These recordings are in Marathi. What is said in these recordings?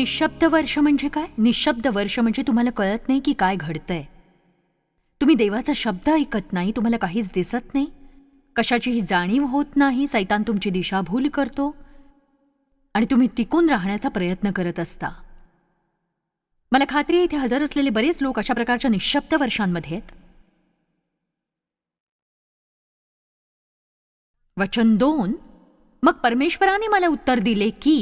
निःशब्द वर्ष म्हणजे काय? निःशब्द वर्ष म्हणजे तुम्हाला कळत नाही की काय घडतंय. तुम्ही देवाचा शब्द ऐकत नाही, तुम्हाला काहीच दिसत नाही, कशाचीही जाणीव होत नाही, सैतान तुमची दिशाभूल करतो आणि तुम्ही टिकून राहण्याचा प्रयत्न करत असता. मला खात्री आहे इथे हजर असलेले बरेच लोक अशा प्रकारच्या निःशब्द वर्षांमध्ये आहेत. वचन 2, मग परमेश्वराने मला उत्तर दिले की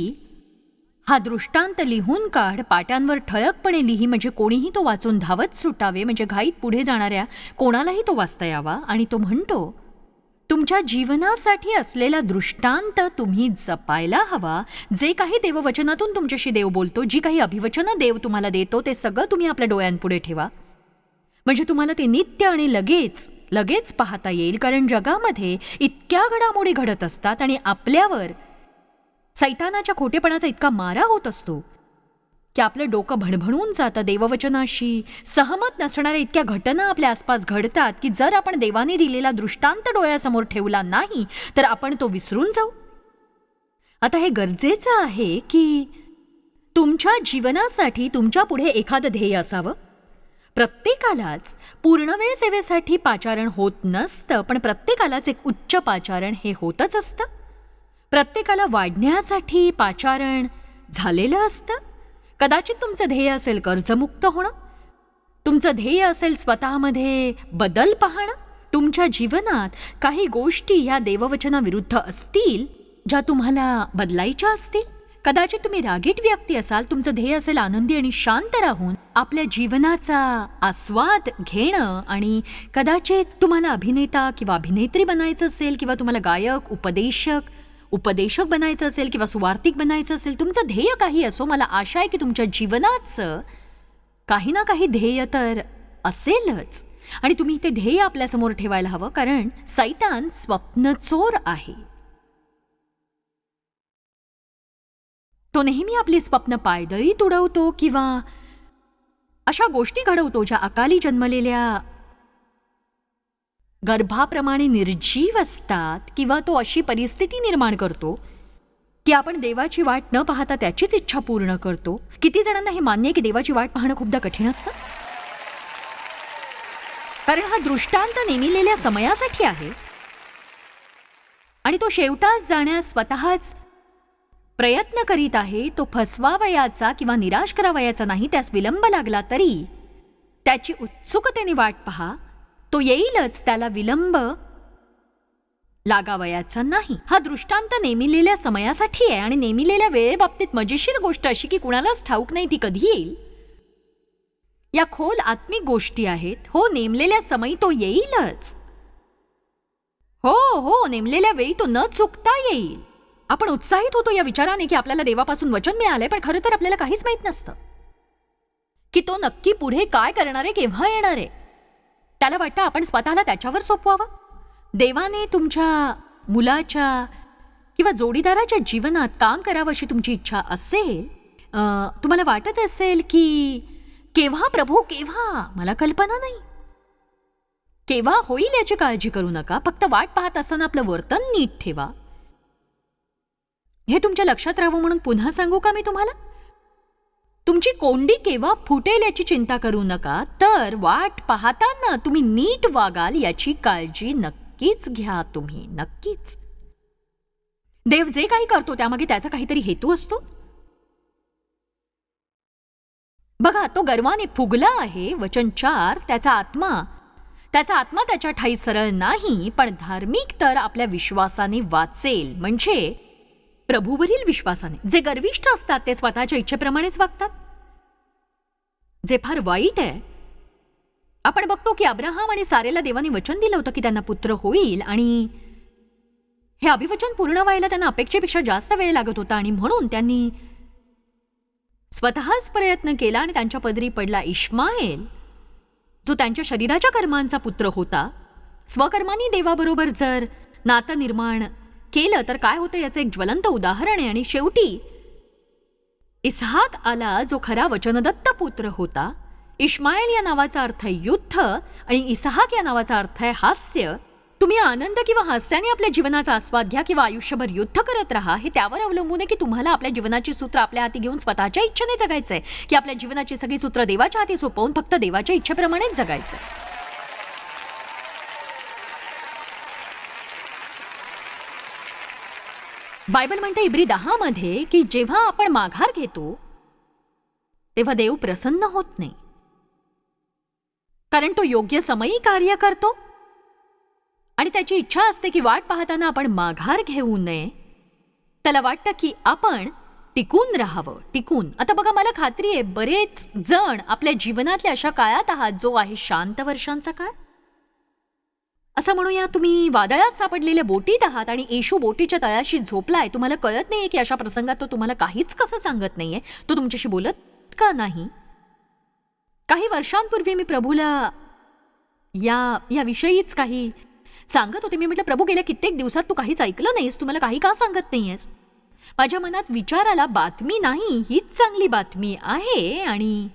हा दृष्टांत लिहून काढ, पाट्यांवर ठळकपणे लिही, म्हणजे कोणीही तो वाचून धावत सुटावे, म्हणजे घाईत पुढे जाणाऱ्या कोणालाही तो वाचता यावा. आणि तो म्हणतो, तुमच्या जीवनासाठी असलेला दृष्टांत तुम्ही जपायला हवा. जे काही देववचनातून तुमच्याशी देव बोलतो, जी काही अभिवचनं देव तुम्हाला देतो, ते सगळं तुम्ही आपल्या डोळ्यांपुढे ठेवा, म्हणजे तुम्हाला ते नित्य आणि लगेच पाहता येईल. कारण जगामध्ये इतक्या घडामोडी घडत असतात आणि आपल्यावर सैतानाच्या खोटेपणाचा इतका मारा होत असतो की आपलं डोकं भणभणून जातं. देववचनाशी सहमत नसणाऱ्या इतक्या घटना आपल्या आसपास घडतात की जर आपण देवाने दिलेला दृष्टांत डोळ्यासमोर ठेवला नाही तर आपण तो विसरून जाऊ. आता हे गरजेचं आहे की तुमच्या जीवनासाठी तुमच्या पुढे एखादं ध्येय असावं. प्रत्येकालाच पूर्णवेळ सेवेसाठी पाचारण होत नसतं, पण प्रत्येकालाच एक उच्च पाचारण हे होतच असतं. प्रत्येकाला वाढण्यासाठी पाचारण झालेलं असतं. कदाचित तुमचं ध्येय असेल कर्जमुक्त होणं, तुमचं ध्येय असेल स्वतःमध्ये बदल पाहणं. तुमच्या जीवनात काही गोष्टी या देववचनाविरुद्ध असतील ज्या तुम्हाला बदलायच्या असतील. कदाचित तुम्ही रागीट व्यक्ती असाल, तुमचं ध्येय असेल आनंदी आणि शांत राहून आपल्या जीवनाचा आस्वाद घेणं. आणि कदाचित तुम्हाला अभिनेता किंवा अभिनेत्री बनायचं असेल, किंवा तुम्हाला गायक, उपदेशक बनायचं असेल, किंवा सुवार्तिक बनायचं असेल. तुमचं ध्येय काही असो, मला आशा आहे की तुमच्या जीवनाचं काही ना काही ध्येय तर असेलच आणि तुम्ही ते ध्येय आपल्यासमोर ठेवायला हवं. कारण सैतान स्वप्नचोर आहे. तो नेहमी आपली स्वप्न पायदळी तुडवतो किंवा अशा गोष्टी घडवतो ज्या अकाली जन्मलेल्या गर्भाप्रमाणे निर्जीव असतात, किंवा तो अशी परिस्थिती निर्माण करतो की आपण देवाची वाट न पाहता त्याचीच इच्छा पूर्ण करतो. किती जणांना हे मान्य आहे की देवाची वाट पाहणं खूपदा कठीण असतं, कारण हा दृष्टांत नेमिलेल्या समयासाठी आहे आणि तो शेवटास जाण्यास स्वतःच प्रयत्न करीत आहे. तो फसवावयाचा किंवा निराश करावयाचा नाही. त्यास विलंब लागला तरी त्याची उत्सुकतेने वाट पहा, तो येईलच, त्याला विलंब लागावयाचा नाही. हा दृष्टांत नेमिलेल्या समयासाठी आहे आणि नेमिलेल्या वेळेबाबतीत मजेशीर गोष्ट अशी की कुणालाच ठाऊक नाही ती कधी येईल. या खोल आत्मिक गोष्टी आहेत. हो, नेमलेल्या समयी तो येईलच. हो, नेमलेल्या वेळी तो न चुकता येईल. आपण उत्साहित होतो या विचाराने की आपल्याला देवापासून वचन मिळालंय, पण खरं तर आपल्याला काहीच माहित नसतं की तो नक्की पुढे काय करणार आहे, केव्हा येणार आहे. त्याला वाटतं आपण स्वतःला त्याच्यावर सोपवावं. देवाने तुमच्या मुलाच्या किंवा जोडीदाराच्या जीवनात काम करावं अशी तुमची इच्छा असेल, तुम्हाला वाटत असेल की केव्हा प्रभू, केव्हा, मला कल्पना नाही, केव्हा होईल याची काळजी करू नका. फक्त वाट पाहत असताना आपलं वर्तन नीट ठेवा. हे तुमच्या लक्षात राहावं म्हणून पुन्हा सांगू का मी तुम्हाला? तुमची कोंडी केव्हा फुटेल याची चिंता करू नका, तर वाट पाहताना तुम्ही नीट वागाल याची काळजी नक्कीच घ्या. तुम्ही नक्कीच. देव जे काही करतो त्यामागे त्याचा काहीतरी हेतू असतो. बघा, तो गर्वाने फुगला आहे. वचन 4, त्याचा आत्मा त्याच्या ठाई सरळ नाही, पण धार्मिक तर आपल्या विश्वासाने वाचेल, म्हणजे प्रभूवरील विश्वासाने. जे गर्विष्ठ असतात ते स्वतःच्या इच्छेप्रमाणेच वागतात, जे फार वाईट आहे. आपण बघतो की अब्राहम आणि सारेला देवाने वचन दिलं होतं की त्यांना पुत्र होईल, आणि हे अभिवचन पूर्ण व्हायला त्यांना अपेक्षेपेक्षा जास्त वेळ लागत होता, आणि म्हणून त्यांनी स्वतःच प्रयत्न केला आणि त्यांच्या पदरी पडला इश्माएल, जो त्यांच्या शरीराच्या कर्मांचा पुत्र होता. स्वकर्मांनी देवाबरोबर जर नातं निर्माण केलं तर काय होतं याचं एक ज्वलंत उदाहरण आहे. आणि शेवटी इसहाक आला, जो खरा वचनदत्त पुत्र होता. इश्माएल या नावाचा अर्थ युद्ध आणि इसहाक या नावाचा अर्थ आहे हास्य. तुम्ही आनंद किंवा हास्याने आपल्या जीवनाचा आस्वाद घ्या किंवा आयुष्यभर युद्ध करत राहा, हे त्यावर अवलंबून आहे की तुम्हाला आपल्या जीवनाची सूत्र आपल्या हाती घेऊन स्वतःच्या इच्छेने जगायचंय, की आपल्या जीवनाची सगळी सूत्र देवाच्या हाती सोपवून फक्त देवाच्या इच्छेप्रमाणेच जगायचंय. बायबल म्हणते इब्री 10 मध्ये की जेव्हा आपण माघार घेतो तेव्हा देव प्रसन्न होत नाही, कारण तो योग्य समयी कार्य करतो आणि त्याची इच्छा असते की वाट पाहताना आपण माघार घेऊ नये. त्याला वाटतं की आपण टिकून राहावं, टिकून. आता बघा, मला खात्री आहे बरेच जण आपल्या जीवनातल्या अशा काळात आहात जो आहे शांत वर्षांचा काळ. असं म्हणूया तुम्ही वादळात सापडलेल्या बोटीत आहात आणि येशू बोटीच्या तळाशी झोपलाय. तुम्हाला कळत नाहीये की अशा प्रसंगात तो तुम्हाला काहीच कसं सांगत नाहीये, तो तुमच्याशी बोलत का नाही. काही वर्षांपूर्वी मी प्रभूला या विषयीच काही सांगत होते. मी म्हटलं, प्रभू, गेल्या कित्येक दिवसात तू काहीच ऐकलं नाहीस, तू मला काही का सांगत नाहीयेस. माझ्या मनात विचार आला, बातमी नाही, हीच चांगली बातमी आहे. आणि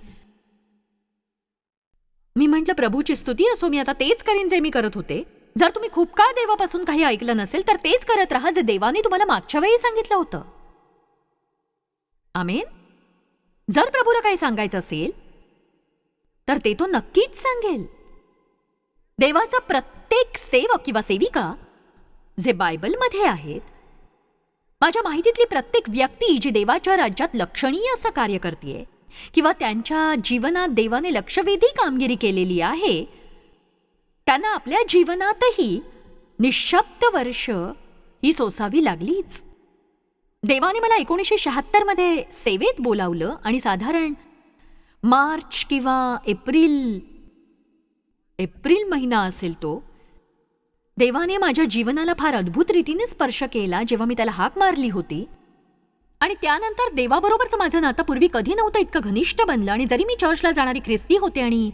मी म्हटलं, प्रभूची स्तुती असो, मी आता तेच करीन जे मी करत होते. जर तुम्ही खूप काळ देवापासून काही ऐकलं नसेल तर तेच करत राहा जे देवाने तुम्हाला मागच्या वेळी सांगितलं होतं. आमेन. जर प्रभूला काही सांगायचं असेल तर ते तो नक्कीच सांगेल. देवाचा प्रत्येक सेवक किंवा सेविका जे बायबलमध्ये आहेत, माझ्या माहितीतली प्रत्येक व्यक्ती जी देवाच्या राज्यात लक्षणीय असं कार्य करते किंवा त्यांच्या जीवनात देवाने लक्षवेधी कामगिरी केलेली आहे, त्यांना आपल्या जीवनातही निःशब्द वर्ष ही सोसावी लागलीच. देवाने मला 1976 मध्ये सेवेत बोलावलं आणि साधारण मार्च किंवा एप्रिल महिना असेल तो, देवाने माझ्या जीवनाला फार अद्भुत रीतीने स्पर्श केला जेव्हा मी त्याला हाक मारली होती. आणि त्यानंतर देवाबरोबरचं माझं नातं पूर्वी कधी नव्हतं इतकं घनिष्ठ बनलं. आणि जरी मी चर्चला जाणारी ख्रिस्ती होते आणि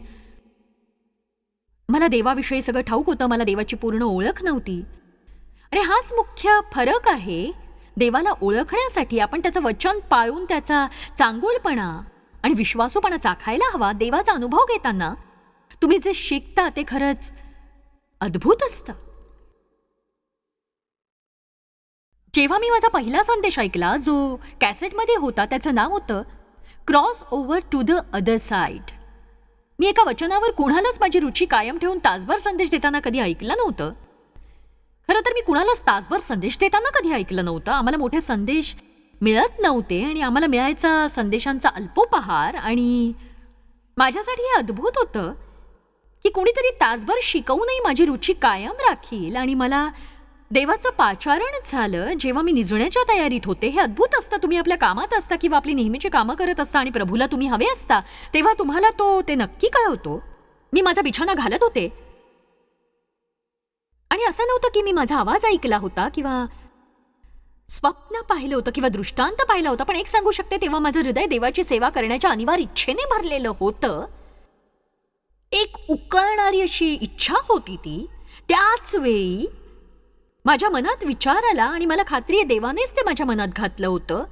मला देवाविषयी सगळं ठाऊक होतं, मला देवाची पूर्ण ओळख नव्हती. आणि हाच मुख्य फरक आहे. देवाला ओळखण्यासाठी आपण त्याचं वचन पाळून त्याचा चांगुलपणा आणि विश्वासूपणा चाखायला हवा. देवाचा अनुभव घेताना तुम्ही जे शिकता ते खरंच अद्भुत असतं. जेव्हा मी माझा पहिला संदेश ऐकला जो कॅसेटमध्ये होता, त्याचं नाव होतं cross over to the other side. मी एका वचनावर कुणालाच माझी रुची कायम ठेवून तासभर संदेश देताना कधी ऐकलं नव्हतं. खरं तर मी कुणालाच तासभर संदेश देताना कधी ऐकलं नव्हतं. आम्हाला मोठे संदेश मिळत नव्हते आणि आम्हाला मिळायचा संदेशांचा अल्पोपहार. आणि माझ्यासाठी हे अद्भुत होतं की कोणीतरी तासभर शिकवूनही माझी रुची कायम राखील. आणि मला देवाचं पाचारण झालं जेव्हा मी निजण्याच्या तयारीत होते. हे अद्भुत असतं. तुम्ही आपल्या कामात असता किंवा आपली नेहमीची कामं करत असता आणि प्रभूला तुम्ही हवे असता, तेव्हा तुम्हाला ते नक्की कळवतो. मी माझा बिछाना घालत होते आणि असं नव्हतं की मी माझा आवाज ऐकला होता किंवा स्वप्न पाहिलं होतं किंवा दृष्टांत पाहिला होता. पण एक सांगू शकते, तेव्हा माझं हृदय देवाची सेवा करण्याच्या अनिवार्य इच्छेने भरलेलं होतं. एक उकळणारी अशी इच्छा होती ती. त्याच वेळी माझ्या मनात विचार आला आणि मला खात्री आहे देवानेच ते माझ्या मनात घातलं होतं.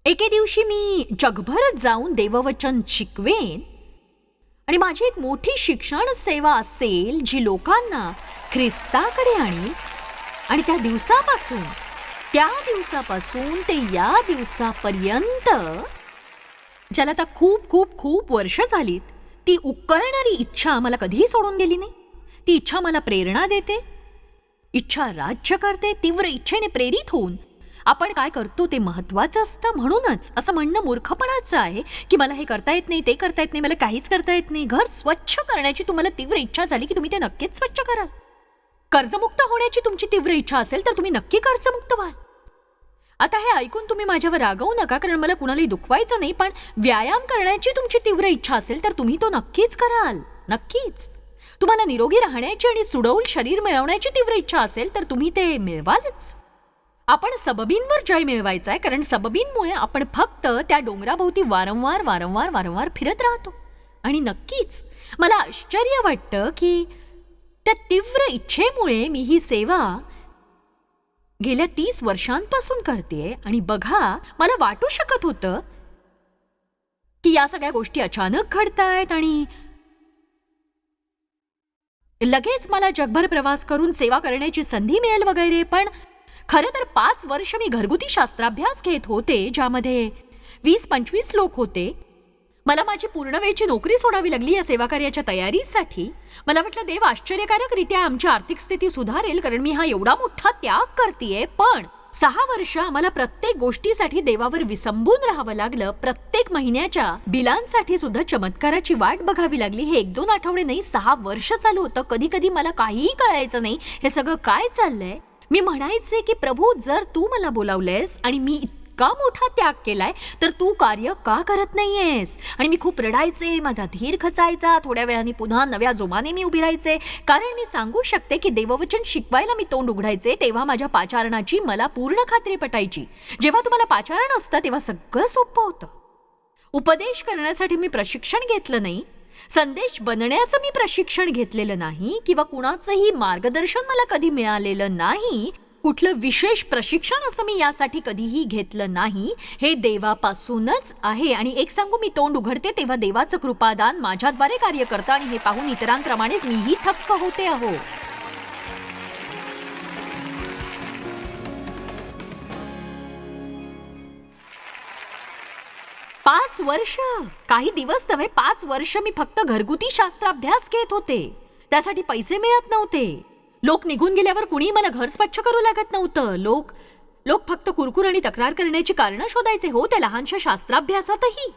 एके दिवशी मी जगभर जाऊन देववचन शिकवेन आणि माझी एक मोठी शिक्षण सेवा असेल जी लोकांना ख्रिस्ताकडे आणील. आणि त्या दिवसापासून ते या दिवसापर्यंत, ज्याला आता खूप खूप खूप वर्ष झालीत, ती उकळणारी इच्छा मला कधीही सोडून गेली नाही. ती इच्छा मला प्रेरणा देते, इच्छा राज्य करते. तीव्र इच्छेने प्रेरित होऊन आपण काय करतो ते महत्वाचं असतं. म्हणूनच असं म्हणणं मूर्खपणाचं आहे की मला हे करता येत नाही, ते करता येत नाही, मला काहीच करता येत नाही. घर स्वच्छ करण्याची तुम्हाला तीव्र इच्छा झाली की तुम्ही ते नक्कीच स्वच्छ कराल. कर्जमुक्त होण्याची तुमची तीव्र इच्छा असेल तर तुम्ही नक्की कर्जमुक्त व्हाल. आता हे ऐकून तुम्ही माझ्यावर रागवू नका, कारण मला कुणालाही दुखवायचं नाही. पण व्यायाम करण्याची तुमची तीव्र इच्छा असेल तर तुम्ही तो नक्कीच कराल. नक्कीच. तुम्हाला निरोगी राहण्याची आणि सुडौल शरीर मिळवण्याची तीव्र इच्छा असेल तर तुम्ही ते मिळवालच. आपण सबबींवर जय मिळवायचा आहे, कारण सबबींमुळे आपण फक्त त्या डोंगराभोवती वारंवार फिरत राहतो. आणि नक्कीच मला आश्चर्य वाटतं की त्या तीव्र इच्छेमुळे मी ही सेवा गेल्या 30 वर्षांपासून करतेय. आणि बघा, मला वाटू शकत होतं की या सगळ्या गोष्टी अचानक घडतायत आणि लगेच मला जगभर प्रवास करून सेवा करण्याची संधी मिळेल वगैरे, पण खरं तर 5 वर्ष मी घरगुती शास्त्राभ्यास घेत होते, ज्यामध्ये 20-25 लोक होते. मला माझी पूर्ण वेळची नोकरी सोडावी लागली या सेवाकार्याच्या तयारीसाठी. मला वाटलं देव आश्चर्यकारकरित्या आमची आर्थिक स्थिती सुधारेल, कारण मी हा एवढा मोठा त्याग करतेय. पण 6 वर्ष आम्हाला प्रत्येक गोष्टीसाठी देवावर विसंबून राहावं लागलं. प्रत्येक महिन्याच्या बिलांसाठी सुद्धा चमत्काराची वाट बघावी लागली. हे 1-2 आठवडे नाही, 6 वर्ष चालू होतं. कधी कधी मला काहीही कळायचं नाही, हे सगळं काय चाललंय. मी म्हणायचे की प्रभू, जर तू मला बोलावलंयस आणि मी इतका मोठा त्याग केलाय, तर तू कार्य का करत नाहीयेस. आणि मी खूप रडायचे, माझा धीर खचायचा. थोड्या वेळाने पुन्हा नव्या जोमाने मी उभी राहायचे, कारण मी सांगू शकते की देववचन शिकवायला मी तोंड उघडायचे तेव्हा माझ्या पाचारणाची मला पूर्ण खात्री पटायची. जेव्हा तुम्हाला पाचारण असतं तेव्हा सगळं सोपं होतं. उपदेश करण्यासाठी मी प्रशिक्षण घेतलं नाही, संदेश बनण्याचं मी प्रशिक्षण घेतलेलं नाही, किंवा कुणाचंही मार्गदर्शन मला कधी मिळालेलं नाही. कुठलं विशेष प्रशिक्षण असं मी यासाठी कधीही घेतलं नाही. हे देवापासूनच आहे. आणि एक सांगू, मी तोंड उघडते तेव्हा देवाचं कृपादान माझ्याद्वारे कार्य करतं, आणि हे पाहून इतरांप्रमाणेच मीही थक्क होते. अहो, पाच वर्ष, काही दिवस नव्हे, 5 वर्ष मी फक्त घरगुती शास्त्राभ्यास घेत होते. त्यासाठी पैसे मिळत नव्हते. लोक निघून गेल्यावर कुणी मला घर स्वच्छ करू लागत नव्हतं. लोक फक्त कुरकुर आणि तक्रार करण्याची कारणं शोधायचे. हो, त्या लहानशा शास्त्राभ्यासातही.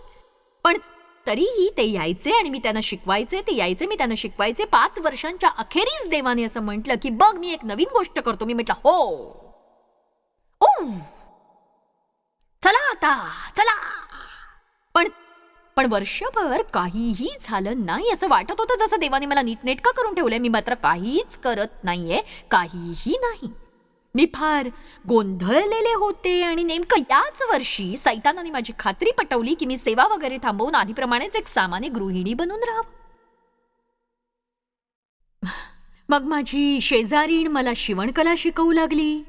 पण तरीही ते यायचे आणि मी त्यांना शिकवायचे, ते यायचे, मी त्यांना शिकवायचे. 5 वर्षांच्या अखेरीस देवाने असं म्हटलं की बघ, मी एक नवीन गोष्ट करतो. मी म्हटलं हो, ओ, चला आता, चला. पण वर्षभर काहीही झालं नाही. असं वाटत होतं जसं देवाने मला नीटनेटकं करून ठेवलंय. मी मात्र काहीच करत नाहीये, काहीही नाही. मी फार गोंधळलेले होते. आणि नेमकं याच वर्षी सैतानाने माझी खात्री पटवली की मी सेवा वगैरे थांबवून आधीप्रमाणेच एक सामान्य गृहिणी बनून राहावं. मग माझी शेजारीण मला शिवणकला शिकवू लागली.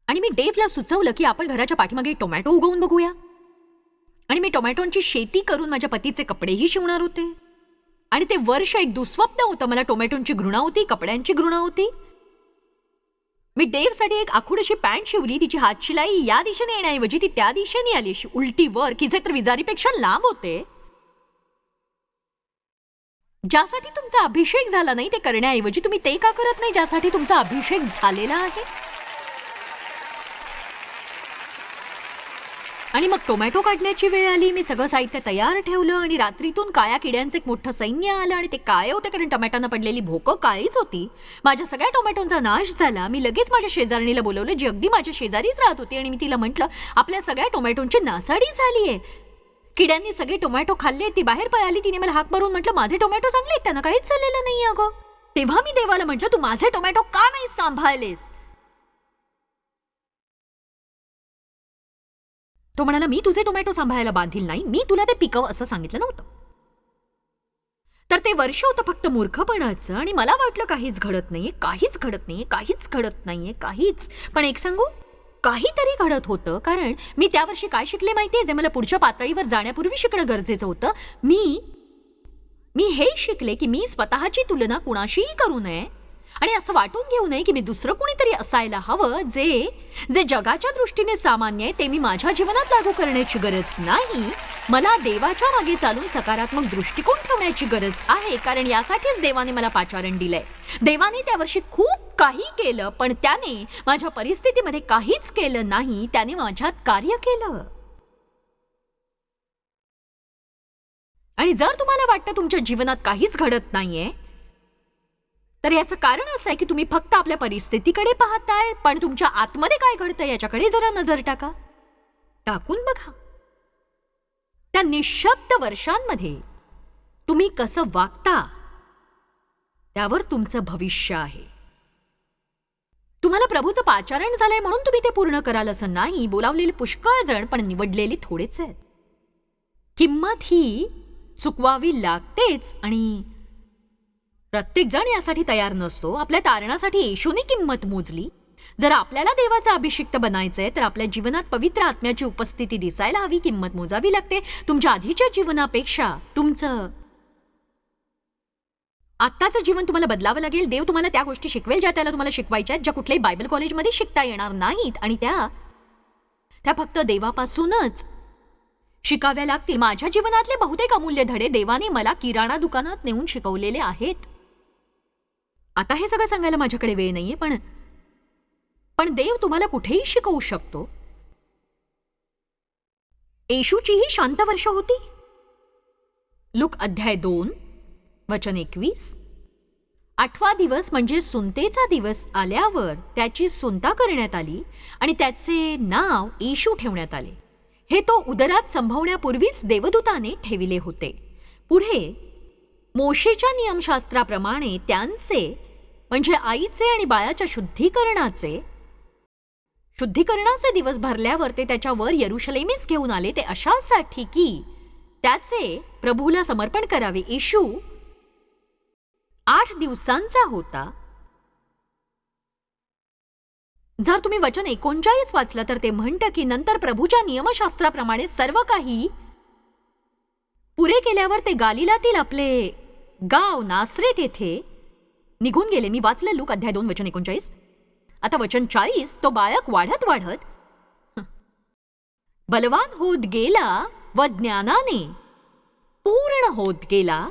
आणि मी डेव्हला सुचवलं की आपण घराच्या पाठीमागे टोमॅटो उगवून बघूया. आणि मी टोमॅटोंची शेती करून माझ्या पतीचे कपडेही शिवणार होते. आणि ते वर्ष एक दुःस्वप्न होतं. मला टोमॅटोंची घृणा होती, कपड्यांची घृणा होती. मी डेव्हसाठी एक आखूड अशी पॅन्ट शिवली. तिची हातशिलाई या दिशेने येण्याऐवजी ती त्या दिशेने आली, अशी उलटी वर, की जे तर विजारीपेक्षा लांब होते. ज्यासाठी तुमचा अभिषेक झाला नाही ते करण्याऐवजी तुम्ही ते का करत नाही ज्यासाठी तुमचा अभिषेक झालेला आहे. आणि मग टोमॅटो काढण्याची वेळ आली. मी सगळं साहित्य तयार ठेवलं आणि रात्रीतून काळ्या किड्यांचं एक मोठं सैन्य आलं. आणि ते काळे होते कारण टोमॅटोना पडलेली भोकं काळीच होती. माझ्या सगळ्या टोमॅटोंचा नाश झाला. मी लगेच माझ्या शेजारणीला बोलवलं, जी अगदी माझ्या शेजारीच राहत होती. आणि मी तिला म्हटलं, आपल्या सगळ्या टोमॅटोंची नासाडी झालीये. किड्यांनी सगळे टोमॅटो खाल्ले. ती बाहेर पळाली. तिने मला हाक मारून म्हटलं, माझे टोमॅटो चांगले, त्यांना काहीच झालेलं नाही अगं. तेव्हा मी देवाला म्हटलं, तू माझे टोमॅटो का नाही सांभाळलेस. तो म्हणाला, मी तुझे टोमॅटो सांभाळायला बांधील नाही, मी तुला ते पिकव असं सांगितलं नव्हतं. तर ते वर्ष होतं फक्त मूर्खपणाचं. आणि मला वाटलं काहीच घडत नाहीये, काहीच घडत नाहीये, काहीच घडत नाहीये, काहीच. पण एक सांगू, काहीतरी घडत होतं. कारण मी त्या वर्षी काय शिकले माहितीये, जे मला पुढच्या पातळीवर जाण्यापूर्वी शिकणं गरजेचं होतं. मी हे शिकले की मी स्वतःची तुलना कुणाशीही करू नये. आणि असं वाटून घेऊ नये की मी दुसरं कुणीतरी असायला हवं. जे जगाच्या दृष्टीने सामान्य आहे ते मी माझ्या जीवनात लागू करण्याची गरज नाही. मला देवाच्या मागे चालून सकारात्मक दृष्टिकोन ठेवण्याची गरज आहे. कारण यासाठीच देवाने मला पाचारण दिलंय. देवाने त्या वर्षी खूप काही केलं, पण त्याने माझ्या परिस्थितीमध्ये काहीच केलं नाही. त्याने माझ्यात कार्य केलं. आणि जर तुम्हाला वाटतं तुमच्या जीवनात काहीच घडत नाहीये, तर याचं कारण असं आहे की तुम्ही फक्त आपल्या परिस्थितीकडे पाहताय. पण तुमच्या आतमध्ये काय घडतंय याच्याकडे जरा नजर टाकून बघा. त्या निशब्द वर्षांमध्ये तुम्ही कसं वागता त्यावर तुमचं भविष्य आहे. तुम्हाला प्रभूचं पाचारण झालंय म्हणून तुम्ही ते पूर्ण कराल असं नाही. बोलावलेले पुष्कळ जण, पण निवडलेले थोडेच आहेत. किंमत ही चुकवावी लागतेच. आणि प्रत्येक जण यासाठी तयार नसतो. आपल्या तारणासाठी येशूने किंमत मोजली. जर आपल्याला देवाचा अभिषिक्त बनायचंय तर आपल्या जीवनात पवित्र आत्म्याची उपस्थिती दिसायला हवी. किंमत मोजावी लागते. तुमच्या आधीच्या जीवनापेक्षा तुमचं आत्ताचं जीवन तुम्हाला बदलावं लागेल. देव तुम्हाला त्या गोष्टी शिकवेल ज्या त्याला तुम्हाला शिकवायच्या आहेत, ज्या कुठल्याही बायबल कॉलेजमध्ये शिकता येणार नाहीत, आणि त्या फक्त देवापासूनच शिकाव्या लागतील. माझ्या जीवनातले बहुतेक अमूल्य धडे देवाने मला किराणा दुकानात नेऊन शिकवलेले आहेत. आता हे सगळं सांगायला माझ्याकडे वेळ नाहीये, पण देव तुम्हाला कुठेही शिकवू शकतो. येशूचीही शांत वर्ष होती. लूक अध्याय 2 वचन 21. 8वा दिवस म्हणजे सुंतेचा दिवस आल्यावर त्याची सुंता करण्यात आली आणि त्याचे नाव येशू ठेवण्यात आले. हे तो उदरात संभवण्यापूर्वीच देवदूताने ठेविले होते. पुढे मोशेच्या नियमशास्त्राप्रमाणे त्यांचे म्हणजे आईचे आणि बाळाच्या शुद्धीकरणाचे दिवस भरल्यावर ते त्याच्यावर यरुशलेमीस घेऊन आले. ते अशासाठी की त्याचे प्रभूला समर्पण करावे. येशू 8 दिवसांचा होता. जर तुम्ही वचन 39 वाचलं तर ते म्हणतं की नंतर प्रभूच्या नियमशास्त्राप्रमाणे सर्व काही पुरे केल्यावर ते गालिलातील आपले गाव नासरेत येथे निघून गेले. मी वाचलं लूक अध्याय 2 वचन 39. आता वचन 40. तो बाळक वाढत वाढत बलवान होत गेला व ज्ञानाने पूर्ण होत गेला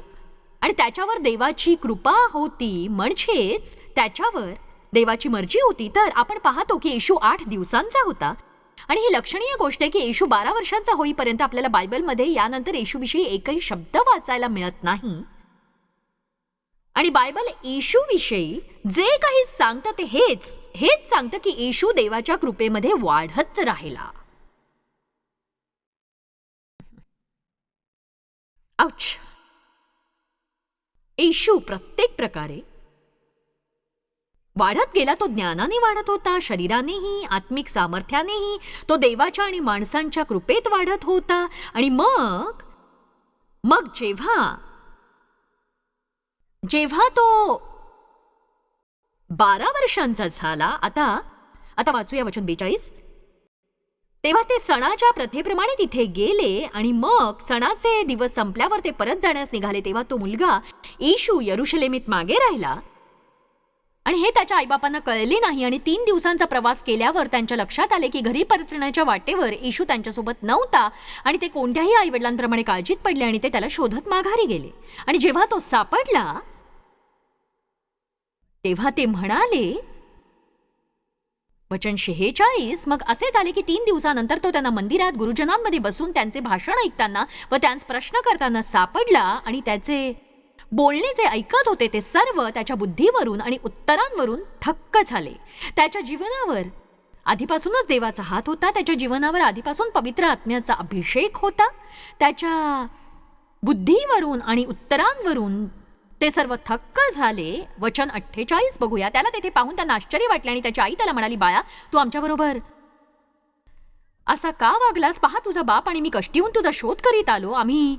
आणि त्याच्यावर देवाची कृपा होती, म्हणजेच त्याच्यावर देवाची मर्जी होती. तर आपण पाहतो की येशू 8 दिवसांचा होता. आणि ही लक्षणीय गोष्ट आहे की येशू 12 वर्षांचा होईपर्यंत आपल्याला बायबलमध्ये यानंतर येशूविषयी एकही शब्द वाचायला मिळत नाही. आणि बायबल येशूविषयी जे काही सांगतं ते हेच सांगतं की येशू देवाच्या कृपेमध्ये वाढत राहिला. औच. येशू प्रत्येक प्रकारे वाढत गेला. तो ज्ञानाने वाढत होता, शरीरानेही, आत्मिक सामर्थ्यानेही. तो देवाच्या आणि माणसांच्या कृपेत वाढत होता. आणि मग जेव्हा तो 12 वर्षांचा झाला. आता वाचूया वचन 42. तेव्हा ते सणाच्या प्रथेप्रमाणे तिथे गेले आणि मग सणाचे दिवस संपल्यावर ते परत जाण्यास निघाले. तेव्हा तो मुलगा येशू यरुशलेमीत मागे राहिला आणि हे त्याच्या आईबापांना कळले नाही. आणि 3 दिवसांचा प्रवास केल्यावर त्यांच्या लक्षात आले की घरी परतण्याच्या वाटेवर येशू त्यांच्यासोबत नव्हता आणि ते कोणत्याही आईवडिलांप्रमाणे काळजीत पडले आणि ते त्याला शोधत माघारी गेले. आणि जेव्हा तो सापडला तेव्हा ते म्हणाले, वचन 46. मग असे झाले की 3 दिवसानंतर तो त्यांना मंदिरात गुरुजनांमध्ये बसून त्यांचे भाषण ऐकताना व त्यांस प्रश्न करताना सापडला. आणि त्याचे बोलणे जे ऐकत होते ते सर्व त्याच्या बुद्धीवरून आणि उत्तरांवरून थक्क झाले. त्याच्या जीवनावर आधीपासूनच देवाचा हात होता. त्याच्या जीवनावर आधीपासून पवित्र आत्म्याचा अभिषेक होता. त्याच्या बुद्धीवरून आणि उत्तरांवरून ते सर्व थक्क झाले. वचन 48 बघूया. त्याला तेथे पाहून त्यांना आश्चर्य वाटले आणि त्याची आई त्याला म्हणाली, बाळा, तू आमच्याबरोबर असा का वागलास? पहा, तुझा बाप आणि मी कष्टीहून तुझा शोध करीत आलो. आम्ही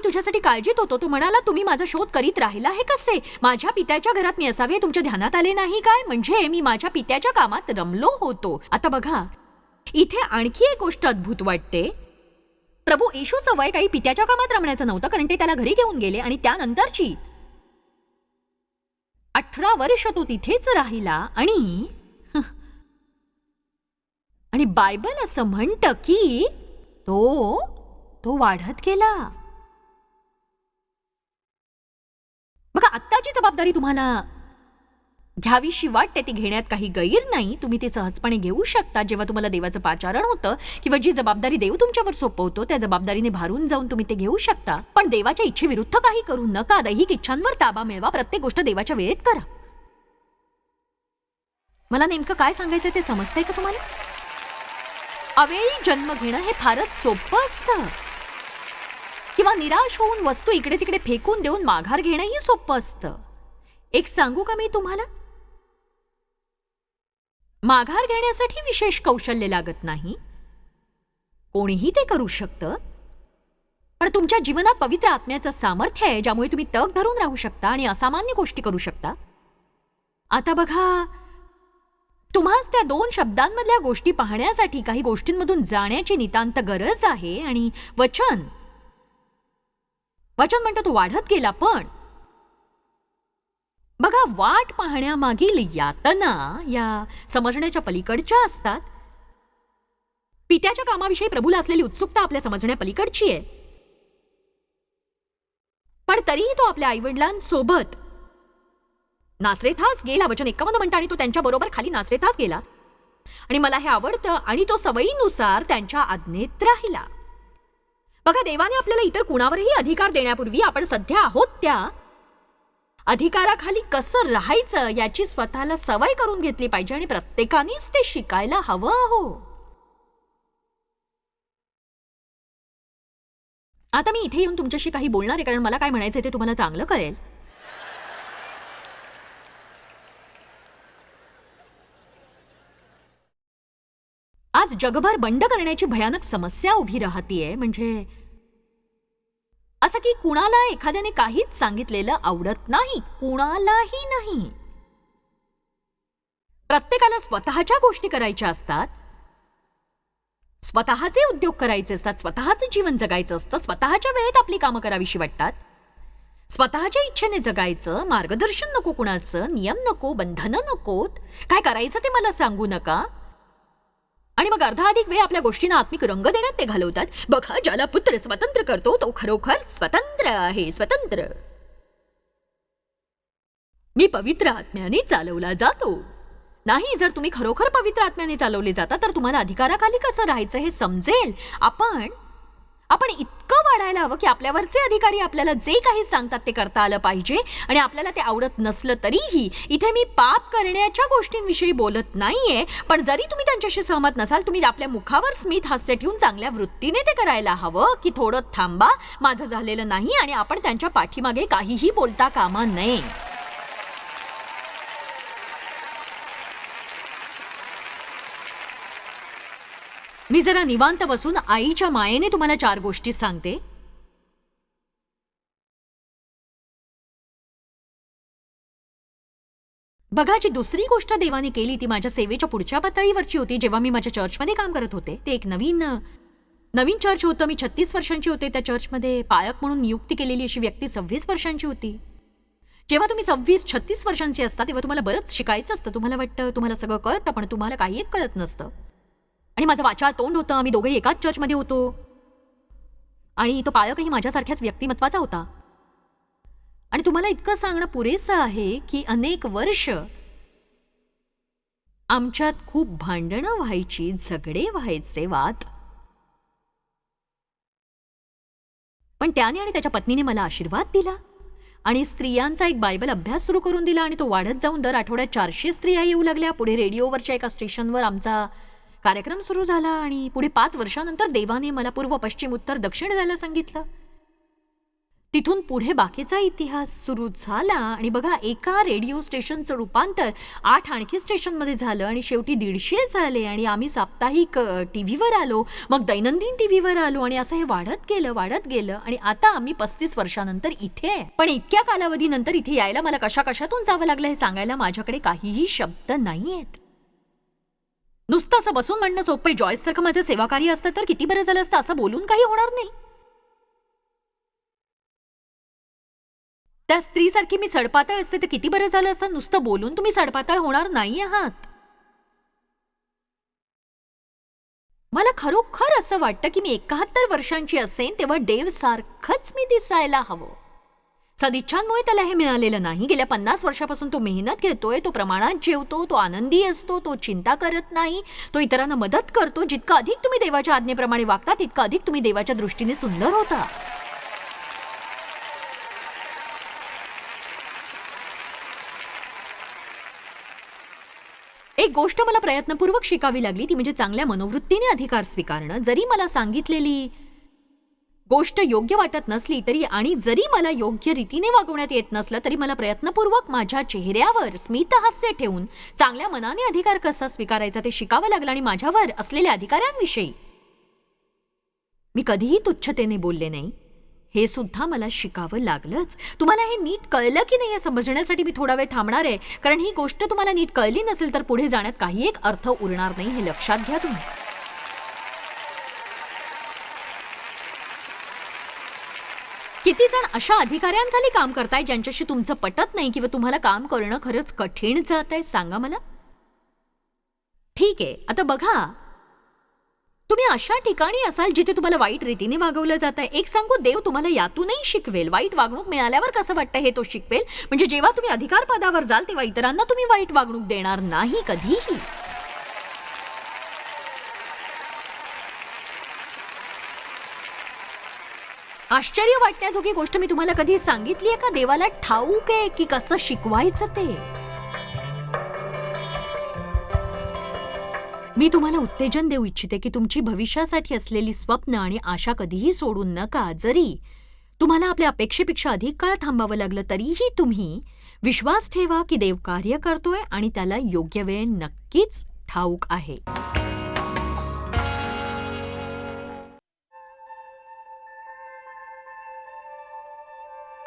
तुझ्यासाठी काळजीत होतो. तो म्हणाला, तुम्ही माझा शोध करीत राहिला हे कसे? माझ्या पित्याच्या घरात मी असावे तुमच्या ध्यानात आले नाही काय? म्हणजे मी माझ्या पित्याच्या कामात रमलो होतो. आता बघा, इथे आणखी एक गोष्ट अद्भुत वाटते. प्रभू येशूचं वय काही पित्याच्या कामात रमण्याचं नव्हतं, कारण ते त्याला घरी घेऊन गेले आणि त्यानंतरची 18 वर्ष तो तिथेच राहिला. आणि बायबल असं म्हणतं की तो वाढत गेला. बघा, आत्ताची जबाबदारी तुम्हाला घ्यावीशी वाटते ती घेण्यात काही गैर नाही. तुम्ही ती सहजपणे घेऊ शकता जेव्हा तुम्हाला देवाचं पाचारण होतं किंवा जी जबाबदारी देव तुमच्यावर सोपवतो त्या जबाबदारीने भारून जाऊन तुम्ही ते घेऊ शकता. पण देवाच्या इच्छेविरुद्ध काही करू नका. दैहिक इच्छांवर ताबा मिळवा. प्रत्येक गोष्ट देवाच्या वेळेत करा. मला नेमकं काय सांगायचं ते समजतंय का तुम्हाला? अवेळी जन्म घेणं हे फारच सोपं असतं, किंवा निराश होऊन वस्तू इकडे तिकडे फेकून देऊन माघार घेणंही सोपं असतं. एक सांगू का मी तुम्हाला? माघार घेण्यासाठी विशेष कौशल्य लागत नाही. कोणीही ते करू शकतं. पण तुमच्या जीवनात पवित्र आत्म्याचं सामर्थ्य आहे ज्यामुळे तुम्ही तग धरून राहू शकता आणि असामान्य गोष्टी करू शकता. आता बघा, तुम्हास त्या 2 शब्दांमधल्या गोष्टी पाहण्यासाठी काही गोष्टींमधून जाण्याची नितांत गरज आहे. आणि वचन म्हणतो तो वाढत गेला, पण बघा, वाट पाहण्यामागील यातना या समजण्याच्या पलीकडच्या असतात. पित्याच्या कामाविषयी प्रभूला असलेली उत्सुकता आपल्या समजण्या पलीकडची आहे. पण तरीही तो आपल्या आईवडिलांसोबत नासरेथास गेला. वचन 51 म्हणतं, आणि तो त्यांच्या बरोबर खाली नासरेथास गेला. आणि मला हे आवडतं, आणि तो सवयीनुसार त्यांच्या आज्ञेत राहिला. बघा, देवाने आपल्याला इतर कुणावरही अधिकार देण्यापूर्वी आपण सध्या आहोत त्या अधिकाराखाली कसं राहायचं याची स्वतःला सवय करून घेतली पाहिजे, आणि प्रत्येकानेच ते शिकायला हवं. आता मी इथे येऊन तुमच्याशी काही बोलणार आहे, कारण मला काय म्हणायचं ते तुम्हाला चांगलं कळेल. आज जगभर बंड करण्याची भयानक समस्या उभी राहतीये. म्हणजे असं की कुणाला एखाद्याने काहीच सांगितलेलं आवडत नाही, कुणालाही नाही. प्रत्येकाला स्वतःच्या गोष्टी करायच्या असतात, स्वतःचे उद्योग करायचे असतात, स्वतःचे जीवन जगायचं असतं, स्वतःच्या वेळेत आपली कामं करावीशी वाटतात, स्वतःच्या इच्छेने जगायचं. मार्गदर्शन नको कुणाचं, नियम नको, बंधनं नकोत. काय करायचं ते मला सांगू नका. आणि मग अर्धाधिक वेळ आपल्या गोष्टींना आत्मिक रंग देण्यात ते घालवतात. बघा, ज्याला पुत्र स्वतंत्र करतो तो खरोखर स्वतंत्र आहे. स्वतंत्र. मी पवित्र आत्म्याने चालवला जातो. नाही, जर तुम्ही खरोखर पवित्र आत्म्याने चालवले जाता तर तुम्हाला अधिकाराखाली कसं राहायचं हे समजेल. आपण इतकं वाढायला हवं की आपल्यावरचे अधिकारी आपल्याला जे काही सांगतात ते करता आलं पाहिजे. आणि आपल्याला ते आवडत नसलं तरीही, इथे मी पाप करण्याच्या गोष्टींविषयी बोलत नाहीये, पण जरी तुम्ही त्यांच्याशी सहमत नसाल, तुम्ही आपल्या मुखावर स्मित हास्य ठेवून चांगल्या वृत्तीने ते करायला हवं की थोडं थांबा, माझं झालेलं नाही, आणि आपण त्यांच्या पाठीमागे काहीही बोलता कामा नये. मी जरा निवांत बसून आईच्या मायेने तुम्हाला 4 गोष्टी सांगते. बघा, जी दुसरी गोष्ट देवाने केली ती माझ्या सेवेच्या पुढच्या पातळीवरची होती. जेव्हा मी माझ्या चर्चमध्ये काम करत होते, ते एक नवीन चर्च होतं. मी 36 वर्षांची होते. त्या चर्चमध्ये पालक म्हणून नियुक्ती केलेली अशी व्यक्ती 26 वर्षांची होती. जेव्हा तुम्ही 26-36 वर्षांची असता तेव्हा तुम्हाला बरंच शिकायचं असतं. तुम्हाला वाटतं तुम्हाला सगळं कळतं, पण तुम्हाला काही एक कळत नसतं. आणि माझं वाचाळ तोंड होतं. आम्ही दोघेही एकाच चर्चमध्ये होतो, आणि तो पालकही माझ्यासारख्याच व्यक्तिमत्वाचा होता. आणि तुम्हाला इतकं सांगणं पुरेसं आहे की अनेक वर्ष आमच्यात खूप भांडणं व्हायची, झगडे व्हायचे, वाद. पण त्याने आणि त्याच्या पत्नीने मला आशीर्वाद दिला, आणि स्त्रियांचा एक बायबल अभ्यास सुरू करून दिला, आणि तो वाढत जाऊन दर आठवड्यात 400 स्त्रिया येऊ लागल्या. पुढे रेडिओवरच्या एका स्टेशनवर आमचा कार्यक्रम सुरू झाला, आणि पुढे 5 वर्षानंतर देवाने मला पूर्व, पश्चिम, उत्तर, दक्षिण जायला सांगितलं. तिथून पुढे बाकीचा इतिहास सुरू झाला. आणि बघा, एका रेडिओ स्टेशनचं रूपांतर 8 आणखी स्टेशनमध्ये झालं, आणि शेवटी 150 झाले, आणि आम्ही साप्ताहिक टीव्हीवर आलो, मग दैनंदिन टीव्हीवर आलो, आणि असं हे वाढत गेलं. आणि आता आम्ही 35 वर्षानंतर इथे आहे. पण इतक्या कालावधीनंतर इथे यायला मला कशातून जावं लागलं हे सांगायला माझ्याकडे काहीही शब्द नाहीयेत. नुसतं असं बसून म्हणणं सोपं. जॉयस सारखं माझं सेवाकार्य असतं तर किती बरं झालं असतं. असं बोलून काही होणार नाही. त्या स्त्रीसारखी मी सडपातळ असते तर किती बरं झालं असतं. नुसतं बोलून तुम्ही सडपातळ होणार नाही आहात. मला खरोखर असं वाटतं की मी 71 वर्षांची असेन तेव्हा डेव सारखंच मी दिसायला हवं. सदिच्छांमुळे त्याला हे मिळालेलं नाही. गेल्या 50 वर्षापासून तो मेहनत घेतोय, तो प्रमाणात जेवतो, तो आनंदी असतो, तो चिंता करत नाही, तो इतरांना मदत करतो. जितकं अधिक तुम्ही देवाच्या आज्ञेप्रमाणे वागता तितकं अधिक तुम्ही देवाच्या दृष्टीने सुंदर होता. एक गोष्ट मला प्रयत्नपूर्वक शिकावी लागली, ती म्हणजे चांगल्या मनोवृत्तीने अधिकार स्वीकारणं. जरी मला सांगितलेली गोष्ट योग्य वाटत नसली तरी, आणि जरी मला योग्य रीतीने वागवण्यात येत नसलं तरी, मला प्रयत्नपूर्वक माझ्या चेहऱ्यावर स्मितहास्य ठेवून चांगल्या मनाने अधिकार कसा स्वीकारायचा ते शिकावं लागलं. आणि माझ्यावर असलेल्या अधिकाऱ्यांविषयी मी कधीही तुच्छतेने बोलले नाही, हे सुद्धा मला शिकावं लागलंच. तुम्हाला हे नीट कळलं की नाही हे समजण्यासाठी मी थोडा वेळ थांबणार आहे, कारण ही गोष्ट तुम्हाला नीट कळली नसेल तर पुढे जाण्यात काही एक अर्थ उरणार नाही, हे लक्षात घ्या तुम्ही. किती जण अशा अधिकाऱ्यांखाली काम करताय ज्यांच्याशी तुमचं पटत नाही किंवा तुम्हाला काम करणं खरंच कठीण जात आहे, सांगा मला. ठीक आहे, आता बघा, तुम्ही अशा ठिकाणी असाल जिथे तुम्हाला वाईट रीतीने वागवलं जात आहे. एक सांगू, देव तुम्हाला यातूनही शिकवेल. वाईट वागणूक मिळाल्यावर कसं वाटतं हे तो शिकवेल. म्हणजे जेव्हा तुम्ही अधिकार पदावर जाल तेव्हा इतरांना तुम्ही वाईट वागणूक देणार नाही कधीही. आश्चर्य वाटण्याजोगी गोष्ट मी तुम्हाला कधी सांगितली आहे का? देवाला ठाऊक आहे की कसं शिकवायचं ते. मी तुम्हाला उत्तेजन देऊ इच्छिते की तुमची भविष्यासाठी असलेली स्वप्न आणि आशा कधीही सोडू नका. जरी तुम्हाला आपल्या अपेक्षेपेक्षा अधिक काळ थांबावं लागलं तरीही तुम्ही विश्वास ठेवा की देव कार्य करतोय आणि त्याला योग्य वेळ नक्कीच ठाऊक आहे.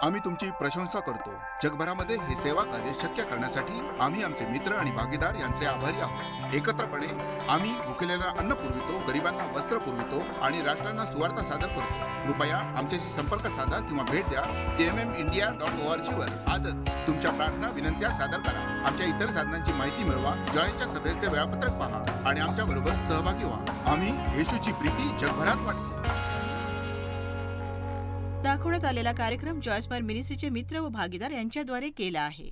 आम्ही तुमची प्रशंसा करतो. जगभरामध्ये हे सेवा कार्य शक्य करण्यासाठी आम्ही आमचे मित्र आणि भागीदार यांचे आभारी आहोत. एकत्रपणे आम्ही भुकेलेला अन्न पुरवितो, गरिबांना वस्त्र पुरवितो आणि राष्ट्रांना सुवार्ता सादर करतो. कृपया आमच्याशी संपर्क साधा किंवा भेट द्या tmmindia.org वर. आजच तुमच्या प्रार्थना विनंत्या सादर करा. आमच्या इतर साधनांची माहिती मिळवा, जॉयच्या सभेचे वेळापत्रक पहा आणि आमच्या बरोबर सहभागी व्हा. आम्ही येशूची प्रीती जगभरात वाटतो. दाखवण्यात आलेला कार्यक्रम जॉयस मायर मिनिस्ट्रीचे मित्र व भागीदार यांच्याद्वारे केला आहे.